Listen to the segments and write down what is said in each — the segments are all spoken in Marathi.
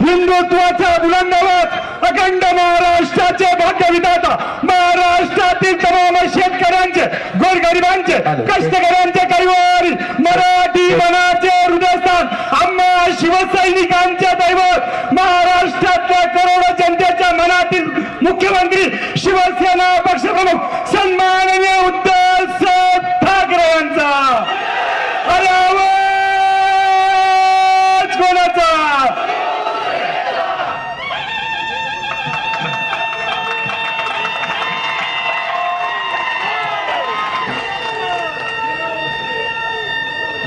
हिंदुत्वाचा बुलंद आवाज अखंड महाराष्ट्राचे भाग्यविधाता महाराष्ट्रातील तमाम शेतकऱ्यांचे गोरगरिबांचे कष्टकऱ्यांचे कैवारी मराठी मनाचे हृदयस्थान आम्हा शिवसैनिकांचे दैवत महाराष्ट्रातल्या करोडो जनतेच्या मनातील मुख्यमंत्री शिवसेना पक्षप्रमुख सन्माननीय उद्धव ठाकरे यांचा अरे आवाज कोणाचा?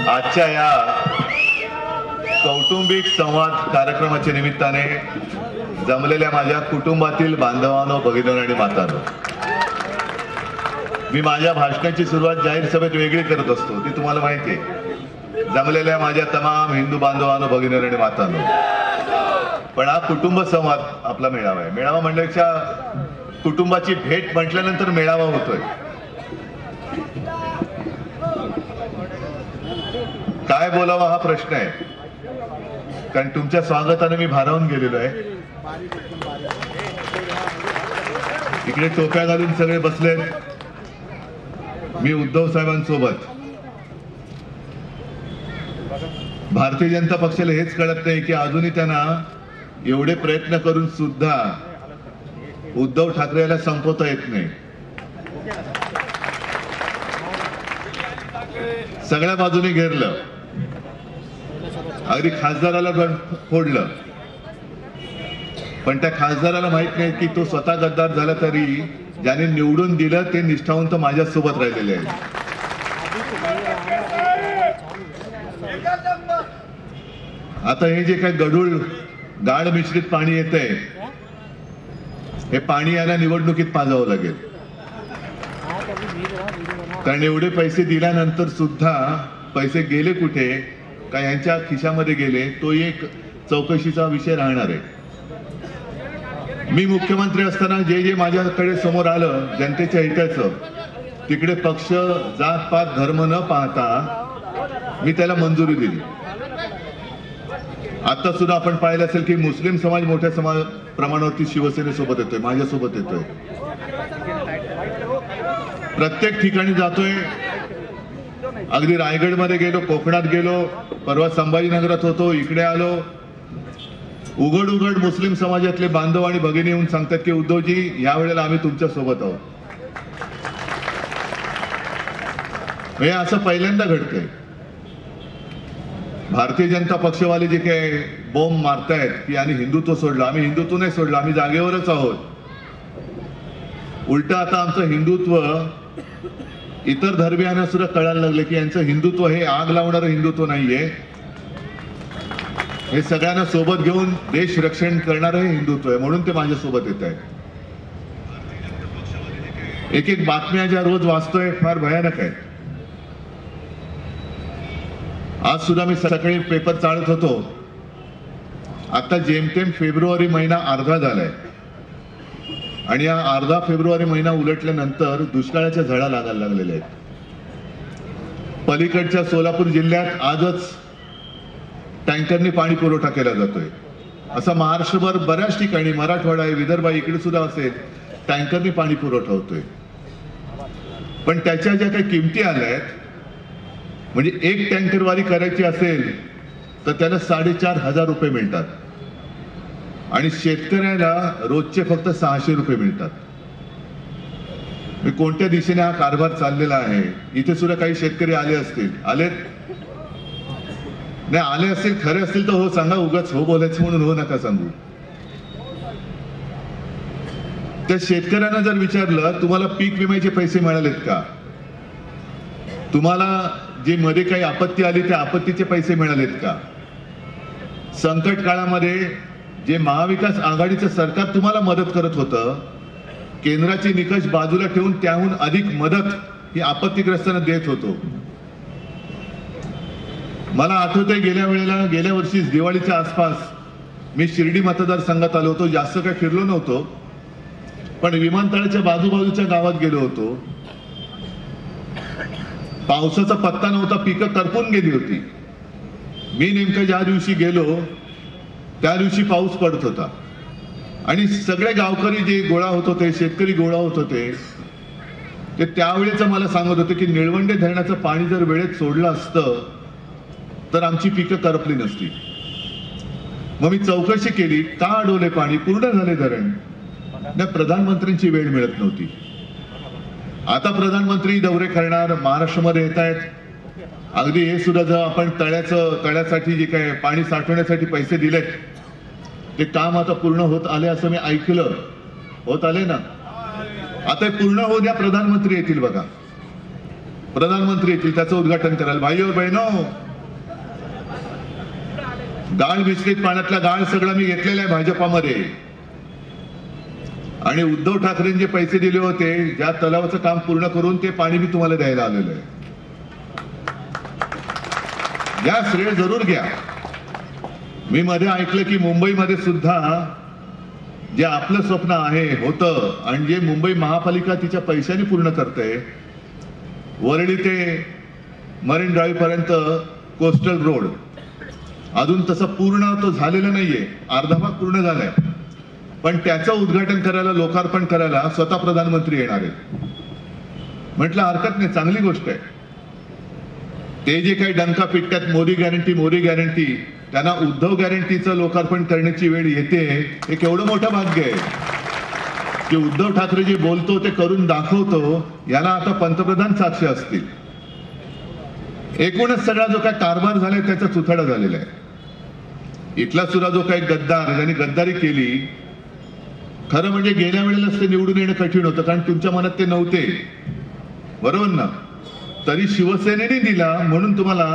आजच्या या कौटुंबिक संवाद कार्यक्रमाच्या निमित्ताने जमलेल्या माझ्या कुटुंबातील बांधवांनो, भगिनींनो आणि मातांनो, मी माझ्या भाषणाची सुरुवात जाहीर सभेत वेगळी करत असतो, ती तुम्हाला माहिती आहे. जमलेल्या माझ्या तमाम हिंदू बांधवांनो, भगिनींनो आणि मातांनो, पण हा कुटुंब संवाद आपला मेळावा आहे. मेळावा म्हणण्यापेक्षा कुटुंबाची भेट म्हटल्यानंतर मेळावा होतोय. काय बोलावा हा प्रश्न आहे, कारण तुमच्या स्वागताने मी भारावून गेलेलो आहे. इकडे टोप्या घालून सगळे बसलेत. मी उद्धव साहेबांसोबत. भारतीय जनता पक्षाला हेच कळत नाही की अजूनही त्यांना एवढे प्रयत्न करून सुद्धा उद्धव ठाकरे याला संपवता येत नाही. सगळ्या बाजूने घेरलं, अगदी खासदाराला फोडलं, पण त्या खासदाराला माहित नाही की तो स्वतः गद्दार झाला तरी ज्याने निवडून दिलं ते निष्ठावंत माझ्यासोबत राहिलेले आहेत. आता हे जे काही गढूळ गाळ मिश्रित पाणी येतंय, हे पाणी याला निवडणुकीत पाजावं लागेल, कारण एवढे पैसे दिल्यानंतर सुद्धा पैसे गेले कुठे, का यांच्या खिशामध्ये गेले, तो एक चौकशीचा विषय राहणार आहे. मी मुख्यमंत्री असताना जे जे माझ्याकडे समोर आलं जनतेच्या हिताचं, तिकडे पक्ष जात पात धर्म न पाहता मी त्याला मंजुरी दिली. आता सुद्धा आपण पाहिलं असेल की मुस्लिम समाज मोठ्या प्रमाणावरती शिवसेनेसोबत येतोय, माझ्यासोबत येतोय. प्रत्येक ठिकाणी जातोय. अगदी रायगडमध्ये गेलो, कोकणात गेलो, परवा संभाजीनगरात होतो, इकडे आलो. उघड उघड मुस्लिम समाजातले बांधव आणि भगिनी येऊन सांगतात की उद्धवजी यावेळेला आम्ही तुमच्या सोबत आहोत. हे असं पहिल्यांदा घडतंय. भारतीय जनता पक्षवाले जे काही बॉम्ब मारतायत की आणि हिंदुत्व सोडलं, आम्ही हिंदुत्व नाही सोडलं, आम्ही जागेवरच आहोत. उलट आता आमचं हिंदुत्व इतर धर्मियांना सुद्धा कळायला लागले की यांचं हिंदुत्व हे आग लावणारं हिंदुत्व नाहीये, हे सगळ्यांना सोबत घेऊन देश रक्षण करणारं हे हिंदुत्व आहे. म्हणून ते माझ्यासोबत येत आहेत. एक एक बातम्या ज्या रोज वाचतोय फार भयानक आहे. आज सुद्धा मी सकाळी पेपर चाळत होतो. आता जेमतेम फेब्रुवारी महिना अर्धा झालाय आणि या अर्धा फेब्रुवारी महिना उलटल्यानंतर दुष्काळाच्या झळा लागायला लागलेल्या आहेत. पलीकडच्या सोलापूर जिल्ह्यात आजच टँकरने पाणी पुरवठा केला जातोय. असा महाराष्ट्रभर बऱ्याच ठिकाणी, मराठवाडा आहे, विदर्भ आहे, इकडे सुद्धा असेल, टँकरने पाणी पुरवठा होतोय. पण त्याच्या ज्या काही किमती आल्या आहेत, म्हणजे एक टँकरवारी करायची असेल तर त्याला 4,500 रुपये मिळतात आणि शेतकऱ्याला रोजचे फक्त 600 रुपये मिळतात. कोणत्या दिशेने हा कारभार चाललेला आहे. इथे सुद्धा काही शेतकरी आले असतील, आले नाही आले असतील, खरे असतील तर हो सांगा, उगाच हो बोलायचं म्हणून हो नका सांगू. त्या शेतकऱ्यांना जर विचारलं तुम्हाला पीक विम्याचे पैसे मिळालेत का, तुम्हाला जे मध्ये काही आपत्ती आली त्या आपत्तीचे पैसे मिळालेत का, संकट काळामध्ये जे महाविकास आघाडीचं सरकार तुम्हाला मदत करत होतं, केंद्राचे निकष बाजूला ठेवून त्याहून अधिक मदत ही आपत्तीग्रस्तांना देत होतो. मला आठवतंय गेल्या वर्षी दिवाळीच्या आसपास मी शिर्डी मतदारसंघात आलो होतो. जास्त काही फिरलो नव्हतो, पण विमानतळाच्या बाजूबाजूच्या गावात गेलो होतो. पावसाचा पत्ता नव्हता, पिकं करपून गेली होती. मी नेमकं ज्या दिवशी गेलो त्या दिवशी पाऊस पडत होता आणि सगळे गावकरी जे गोळा होत होते, शेतकरी गोळा होत होते, ते त्यावेळेच मला सांगत होते की निळवंडे धरणाचं पाणी जर वेळेत सोडलं असतं तर आमची पिकं करपली नसती. मग मी चौकशी केली, का अडवले पाणी, पूर्ण झाले धरण. नाही, प्रधानमंत्र्यांची वेळ मिळत नव्हती. आता प्रधानमंत्री दौरे करणार, महाराष्ट्रामध्ये येत आहेत. अगदी हे सुद्धा जर आपण तळ्यासाठी जे काय पाणी साठवण्यासाठी पैसे दिलेत ते काम आता पूर्ण होत आले असं मी ऐकलं. होत आले ना, आता पूर्ण होऊ द्या. प्रधानमंत्री येतील बघा, प्रधानमंत्री येतील, त्याचं उद्घाटन करायला. भाई और बहिणो, गाळ मिश्रित पाण्यातला गाळ सगळा मी घेतलेला आहे भाजपामध्ये. आणि उद्धव ठाकरेंनी जे पैसे दिले होते ज्या तलावाचं काम पूर्ण करून ते पाणी मी तुम्हाला द्यायला आलेलं आहे. घ्या, श्रेय जरूर घ्या. मी मध्ये ऐकलं की मुंबईमध्ये सुद्धा जे आपलं स्वप्न आहे होतं आणि जे मुंबई महापालिका तिच्या पैशाने पूर्ण करते, वरळी ते मरीन ड्राईव्ह पर्यंत कोस्टल रोड, अजून तसं पूर्ण तो झालेला नाहीये, अर्धा भाग पूर्ण झालाय, पण त्याचं उद्घाटन करायला, लोकार्पण करायला स्वतः प्रधानमंत्री येणार आहेत. म्हटलं हरकत नाही, चांगली गोष्ट आहे. ते जे काही डंका पिटतात मोदी गॅरंटी मोदी गॅरंटी, त्यांना उद्धव गॅरंटीचं लोकार्पण करण्याची वेळ येते. हे केवढं मोठं भाग्य आहे की उद्धव ठाकरे जे बोलतो ते करून दाखवतो, याला आता पंतप्रधान साक्ष असतील. एकूणच सगळा जो काही कारभार झालाय त्याचा चुथाडा झालेला आहे. इथला सुद्धा जो काही गद्दार, ज्यांनी गद्दारी केली, खरं म्हणजे गेल्या वेळेलाच ते निवडून येणं कठीण होतं, कारण तुमच्या मनात ते नव्हते, बरोबर ना. तरी शिवसेनेने दिला म्हणून तुम्हाला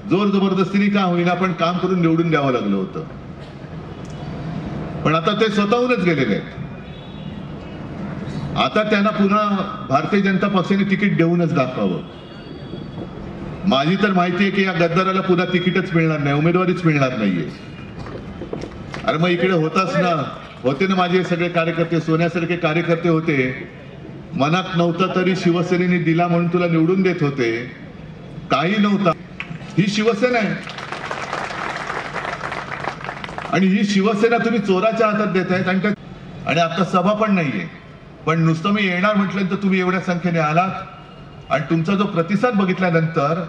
जोर जबरदस्तीने का होईना पण काम करून निवडून द्यावं लागलं होतं. पण आता ते स्वतःहूनच गेलेले आहेत. आता त्यांना पुन्हा भारतीय जनता पक्षाने तिकीट देऊनच दाखवावं. माझी तर माहिती आहे की या गद्दाराला पुन्हा तिकीटच मिळणार नाही, उमेदवारीच मिळणार नाहीये. अरे मग इकडे होताच ना, होते ना माझे सगळे कार्यकर्ते, सोन्यासारखे कार्यकर्ते होते. मनात नव्हतं तरी शिवसेनेने दिला म्हणून तुला निवडून देत होते. काही नव्हता, ही शिवसेना आहे. आणि ही शिवसेना तुम्ही चोराच्या हातात देत आहेत. आणि आता सभा पण नाहीये, पण नुसतं मी येणार म्हटल्यानंतर तुम्ही एवढ्या संख्येने आलात. आणि तुमचा जो प्रतिसाद बघितल्यानंतर,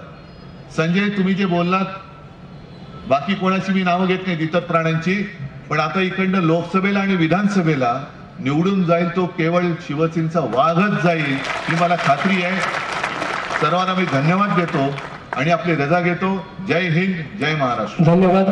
संजय तुम्ही जे बोललात, बाकी कोणाची मी नावं घेत नाही इतर प्राण्यांची, पण आता इकडनं लोकसभेला आणि विधानसभेला निवडून जाईल तो केवळ शिवसेनेचा वाघच जाईल ही मला खात्री आहे. सर्वांना मी धन्यवाद देतो आणि आपली रजा घेतो. जय हिंद, जय महाराष्ट्र. धन्यवाद.